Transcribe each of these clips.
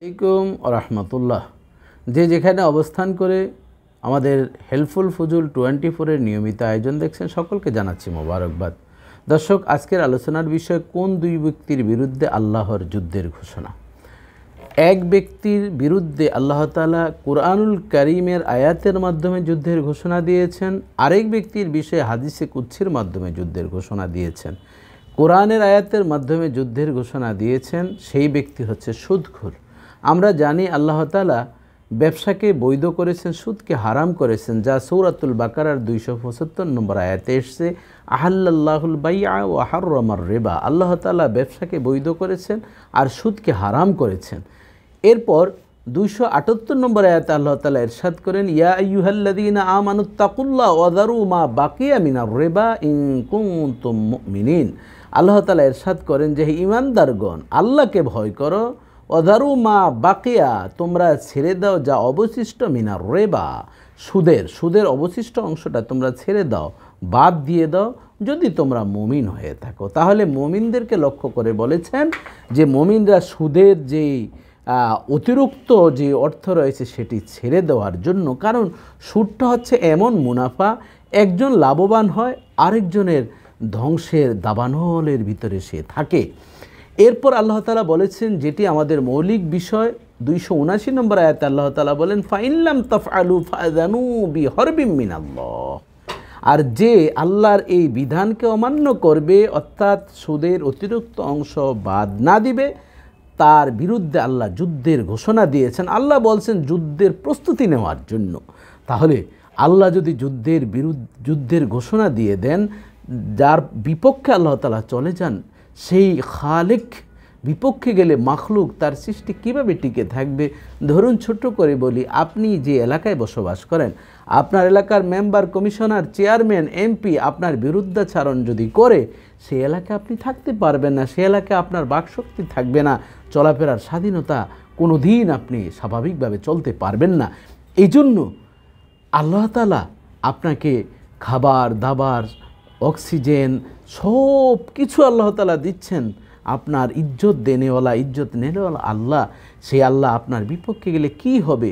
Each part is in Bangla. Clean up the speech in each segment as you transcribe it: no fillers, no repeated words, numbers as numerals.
আসসালামু আলাইকুম রহমতুল্লাহ। যে যেখানে অবস্থান করে আমাদের হেল্পফুল ফজুল 24-এর নিয়মিত আয়োজন দেখছেন সকলকে জানাচ্ছি মোবারকবাদ। দর্শক, আজকের আলোচনার বিষয় কোন দুই ব্যক্তির বিরুদ্ধে আল্লাহর যুদ্ধের ঘোষণা। এক ব্যক্তির বিরুদ্ধে আল্লাহ তাআলা কুরআনুল কারীমের আয়াতের মাধ্যমে যুদ্ধের ঘোষণা দিয়েছেন, আরেক ব্যক্তির বিষয়ে হাদিসে কুদসির মাধ্যমে যুদ্ধের ঘোষণা দিয়েছেন। কোরআনের আয়াতের মাধ্যমে যুদ্ধের ঘোষণা দিয়েছেন সেই ব্যক্তি হচ্ছে সুদখোর। আমরা জানি আল্লাহ তাআলা ব্যবসাকে বৈধ করেছেন, সুদকে হারাম করেছেন, যা সূরাতুল বাকারার 275 নম্বর আয়াতে এসেছে, আহাল্লাল্লাহুল বাইআ ওয়া হাররামার রিবা। আল্লাহ তাআলা ব্যবসাকে বৈধ করেছেন আর সুদকে হারাম করেছেন। এরপর 278 নম্বর আয়াতে আল্লাহ তাআলা ইরশাদ করেন, ইয়া আইয়ুহাল্লাযীনা আমানুত্তাকুল্লাহ ওয়া যারু মা বাকিয়া মিনার রিবা ইন কুনতুম মুমিনিন। আল্লাহ তাআলা ইরশাদ করেন যে, হে ঈমানদারগণ, আল্লাহকে ভয় করো, ওয়াদারু মা বাকিয়া, তোমরা ছেড়ে দাও যা অবশিষ্ট মিনার রিবা, সুদের অবশিষ্ট অংশটা তোমরা ছেড়ে দাও, বাদ দিয়ে দাও, যদি তোমরা মুমিন হয়ে থাকো। তাহলে মুমিনদেরকে লক্ষ্য করে বলেছেন যে মুমিনরা সুদের যে অতিরিক্ত যে অর্থ রয়েছে সেটি ছেড়ে দেওয়ার জন্য। কারণ সুদটা হচ্ছে এমন মুনাফা, একজন লাভবান হয়, আরেকজনের ধ্বংসের দাবানলের ভিতরে সে থাকে। এরপর আল্লাহ তাআলা বলেছেন, যেটি আমাদের মৌলিক বিষয়, 279 নম্বর আয়াতে আল্লাহ তাআলা বলেন, ফাইনলাম তাফআলু ফাযানু বিহরবিম মিনাল্লাহ। আর যে আল্লাহর এই বিধানকে অমান্য করবে, অর্থাৎ সুদের অতিরিক্ত অংশ বাদ না দিবে, তার বিরুদ্ধে আল্লাহ যুদ্ধের ঘোষণা দিয়েছেন। আল্লাহ বলছেন যুদ্ধের প্রস্তুতি নেওয়ার জন্য। তাহলে আল্লাহ যদি যুদ্ধের ঘোষণা দিয়ে দেন, যার বিপক্ষে আল্লাহ তাআলা চলে যান, সেই খালিক বিপক্ষে গেলে মাখলুক তার সৃষ্টি কিভাবে টিকে থাকবে? ধরুন, ছোট্ট করে বলি, আপনি যে এলাকায় বসবাস করেন, আপনার এলাকার মেম্বার, কমিশনার, চেয়ারম্যান, এমপি আপনার বিরুদ্ধাচারণ যদি করে, সেই এলাকায় আপনি থাকতে পারবেন না, সেই এলাকায় আপনার বাকশক্তি থাকবে না, চলাফেরার স্বাধীনতা, কোনো দিন আপনি স্বাভাবিকভাবে চলতে পারবেন না। এই জন্য আল্লাহ তাআলা আপনাকে খাবার দাবার, অক্সিজেন, সব কিছু আল্লাহ তাআলা দিচ্ছেন। আপনার ইজ্জত দেনেওয়ালা, ইজ্জত নেনেওয়ালা আল্লাহ, সেই আল্লাহ আপনার বিপক্ষে গেলে কি হবে,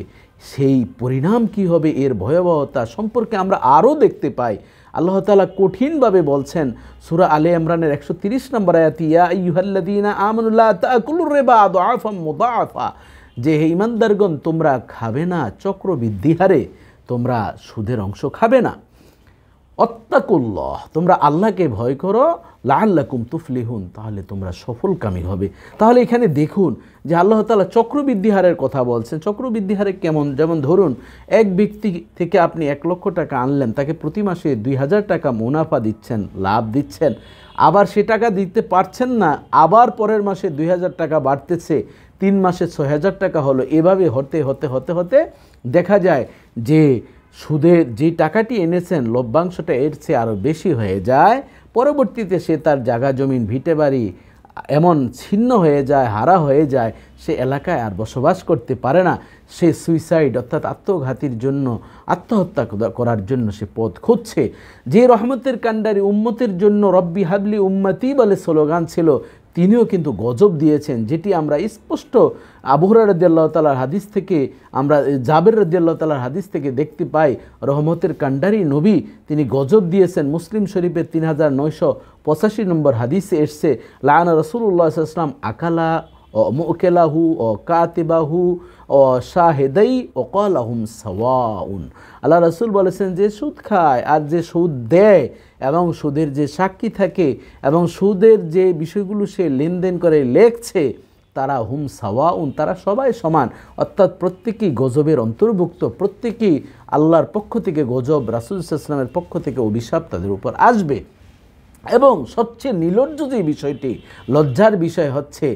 সেই পরিণাম কি হবে, এর ভয়াবহতা সম্পর্কে আমরা আরও দেখতে পাই। আল্লাহ তাআলা কঠিনভাবে বলছেন সূরা আলে ইমরানের 130 নম্বর আয়াত, ইয়া আইয়ুহাল্লাযীনা আমানু লা তাকুলুর রিবা আদআফাম মুদাআফা, যে হে ঈমানদারগণ, তোমরা খাবে না চক্রবৃদ্ধি হারে, তোমরা সুদের অংশ খাবে না। অত্তাকুল্লাহ, তোমরা আল্লাহকে ভয় করো, লাআল্লাকুম তুফলিহুন, তাহলে তোমরা সফলকামী হবে। তাহলে এখানে দেখুন যে আল্লাহ তাআলা চক্রবৃদ্ধি হারের কথা বলছেন। চক্রবৃদ্ধি হারে কেমন? যেমন ধরুন, এক ব্যক্তি থেকে আপনি 1 লক্ষ টাকা আনলেন, তাকে প্রতি মাসে 2000 টাকা মুনাফা দিচ্ছেন, লাভ দিচ্ছেন, আবার সে টাকা দিতে পারছেন না, আবার পরের মাসে 2000 টাকা বাড়তেছে, 3 মাসে 6000 টাকা হলো। এভাবে হতে হতে হতে হতে দেখা যায় যে সুদের যে টাকাটি এনেছেন, লভ্যাংশটা এর চেয়ে আরও বেশি হয়ে যায়। পরবর্তীতে সে তার জায়গা জমিন, ভিটে বাড়ি এমন ছিন্ন হয়ে যায়, হারা হয়ে যায়, সে এলাকায় আর বসবাস করতে পারে না। সে সুইসাইড অর্থাৎ আত্মঘাতীর জন্য, আত্মহত্যা করার জন্য সে পথ খুঁজছে। যে রহমতের কাণ্ডারি উম্মতের জন্য রব্বি হাবলি উম্মতি বলে স্লোগান ছিল, তিনিও কিন্তু গজব দিয়েছেন, যেটি আমরা স্পষ্ট আবু হুরায়রা রাদিয়াল্লাহু তাআলার হাদিস থেকে, আমরা জাবের রাদিয়াল্লাহু তাআলার হাদিস থেকে দেখতে পাই, রহমতের কাণ্ডারি নবী তিনি গজব দিয়েছেন। মুসলিম শরীফের 3985 নম্বর হাদিসে এসছে, লাআনা রাসূলুল্লাহ সাল্লাল্লাহু আলাইহি ওয়াসাল্লাম আকালা ও মুকেলাহু ও কাতিবাহু ও শাহেদাই ও ক্বালাহুম সাওয়াউন। আল্লাহ রাসূল বলেছেন, যে সুদ খায় আর যে সুদ দেয় এবং সুদের যে সাক্ষী থাকে এবং সুদের যে বিষয়গুলো সে লেনদেন করে লেখছে, তারা হুম সাওয়াউন, তারা সবাই সমান। অর্থাৎ প্রত্যেকেই গজবের অন্তর্ভুক্ত, প্রত্যেকেই আল্লাহর পক্ষ থেকে গজব, রাসূল সাল্লাল্লাহু আলাইহি ওয়াসাল্লামের পক্ষ থেকে অভিশাপ তাদের উপর আসবে। এবং সবচেয়ে নির্লজ্জ যে বিষয়টি, লজ্জার বিষয় হচ্ছে,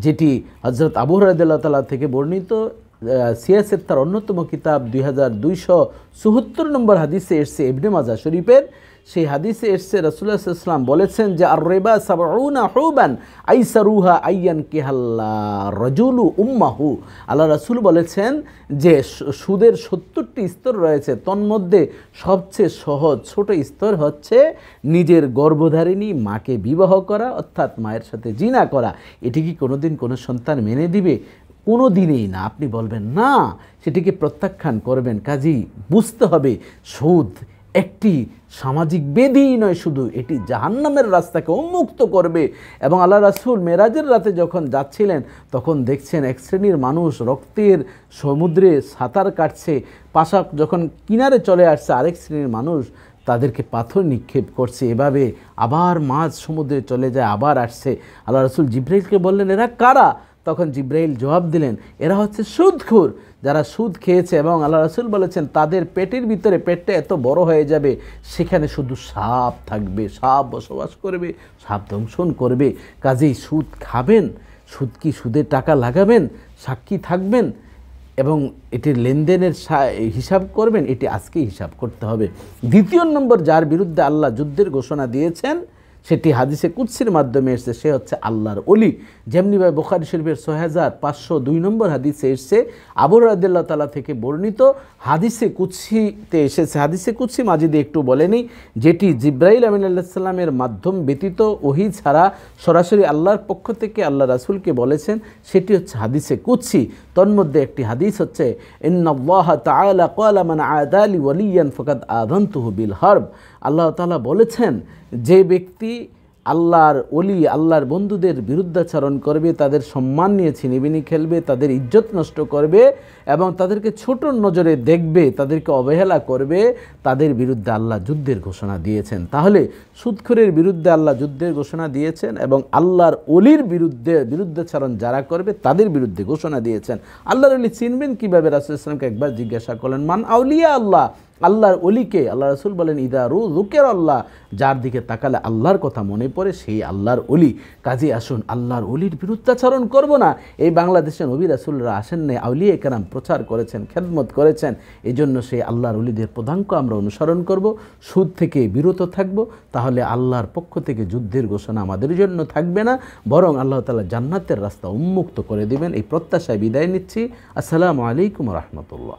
যেটি হযরত আবু হুরায়রা রাদিয়াল্লাহু তাআলা থেকে বর্ণিত, সিয়াসের তার অন্যতম কিতাব 2274 নম্বর হাদিসে এসছে ইবনে মাজাহ শরীফের। সেই হাদিসে এসছে রাসূলুল্লাহ সাল্লাল্লাহু আলাইহি ওয়াসাল্লাম বলেছেন যে, আর রিবা 70 হুবান আইসারুহা আইয়ান কিহাল্লা রাজুলু উম্মাহু। আল্লাহ রাসূল বলেছেন যে সুদের 70টি স্তর রয়েছে, তন্মধ্যে সবচেয়ে সহজ ছোট স্তর হচ্ছে নিজের গর্ভধারিণী মাকে বিবাহ করা, অর্থাৎ মায়ের সাথে জিনা করা। এটি কি কোনোদিন কোনো সন্তান মেনে দিবে? কোনো দিনেই না। আপনি বলবেন না, সেটিকে প্রত্যাখ্যান করবেন। কাজেই বুঝতে হবে সুদ একটি সামাজিক বেদিই নয়, শুধু এটি জাহান্নামের রাস্তাকে উন্মুক্ত করবে। এবং আল্লাহ রাসূল মেরাজের রাতে যখন যাচ্ছিলেন তখন দেখছেন এক শ্রেণীর মানুষ রক্তের সমুদ্রে সাঁতার কাটছে, পাশা যখন কিনারে চলে আসছে আরেক শ্রেণীর মানুষ তাদেরকে পাথর নিক্ষেপ করছে। এভাবে আবার মাঝ সমুদ্রে চলে যায়, আবার আসছে। আল্লাহ রাসূল জিব্রাইলকে বললেন, এরা কারা? তখন জিব্রাইল জবাব দিলেন, এরা হচ্ছে সুদখোর, যারা সুদ খেয়েছে। এবং আল্লাহ রাসূল বলেছেন তাদের পেটের ভিতরে, পেটটা এত বড় হয়ে যাবে সেখানে শুধু সাপ থাকবে, সাপ বসবাস করবে, সাপ দংশন করবে। কাজেই সুদ খাবেন, সুদ কি সুদের টাকা লাগাবেন, সাক্ষী থাকবেন এবং এটির লেনদেনের হিসাব করবেন, এটি আজকেই হিসাব করতে হবে। দ্বিতীয় নম্বর, যার বিরুদ্ধে আল্লাহ যুদ্ধের ঘোষণা দিয়েছেন সেটি হাদিসে কুদসির মাধ্যমে এসেছে, সে হচ্ছে আল্লাহর ওলি। যেমনিভাবে বুখারী শরীফের 6502 নম্বর হাদিসে এসেছে, আবু হুরায়রা রাদিয়াল্লাহু তাআলা থেকে বর্ণিত, হাদিসে কুদসিতে এসেছে। হাদিসে কুদসি মাজিদে একটু বলেনি, যেটি জিব্রাইল আমিন আলাইহিস সালামের মাধ্যম ব্যতীত ওহী ছাড়া সরাসরি আল্লাহর পক্ষ থেকে আল্লাহ রাসূলকে বলেছেন, সেটি হচ্ছে হাদিসে কুদসি। তন্মধ্যে একটি হাদিস হচ্ছে, ইন্নাল্লাহা তাআলা ক্বালা মান আদালি ওয়ালিয়ান ফাকাদ আযানতুহু বিল হারব। আল্লাহ তাআলা বলেছেন, যে ব্যক্তি আল্লাহর ওলি, আল্লাহর বন্ধুদের বিরুদ্ধাচরণ করবে, তাদের সম্মান নিয়ে ছিনিবিনি খেলবে, তাদের ইজ্জত নষ্ট করবে এবং তাদেরকে ছোট নজরে দেখবে, তাদেরকে অবহেলা করবে, তাদের বিরুদ্ধে আল্লাহ যুদ্ধের ঘোষণা দিয়েছেন। তাহলে সুদখোরের বিরুদ্ধে আল্লাহ যুদ্ধের ঘোষণা দিয়েছেন এবং আল্লাহর ওলির বিরুদ্ধাচরণ যারা করবে তাদের বিরুদ্ধে ঘোষণা দিয়েছেন। আল্লাহর ওলি চিনবেন কীভাবে? রাসূল সাল্লাল্লাহু আলাইহি ওয়াসাল্লামকে একবার জিজ্ঞাসা করলেন, মান আউলিয়া আল্লাহ, আল্লাহর ওলিকে? আল্লাহ রাসূল বলেন, ইদা যুকির আল্লাহ, যার দিকে তাকালে আল্লাহর কথা মনে পড়ে সেই আল্লাহর ওলি। কাজে আসুন আল্লাহর ওলির বিরুদ্ধাচরণ করব না। এই বাংলাদেশে নবী রাসূলরা আসেন নাই, আউলিয়া কেরাম প্রচার করেছেন, খেদমত করেছেন। এই জন্য সেই আল্লাহর ওলিদের পদাঙ্ক আমরা অনুসরণ করব, সুদ থেকে বিরত থাকব। তাহলে আল্লাহর পক্ষ থেকে যুদ্ধের ঘোষণা আমাদের জন্য থাকবে না, বরং আল্লাহ তাআলা জান্নাতের রাস্তা উন্মুক্ত করে দিবেন। এই প্রত্যাশায় বিদায় নিচ্ছি। আসসালামু আলাইকুম ওয়া রাহমাতুল্লাহ।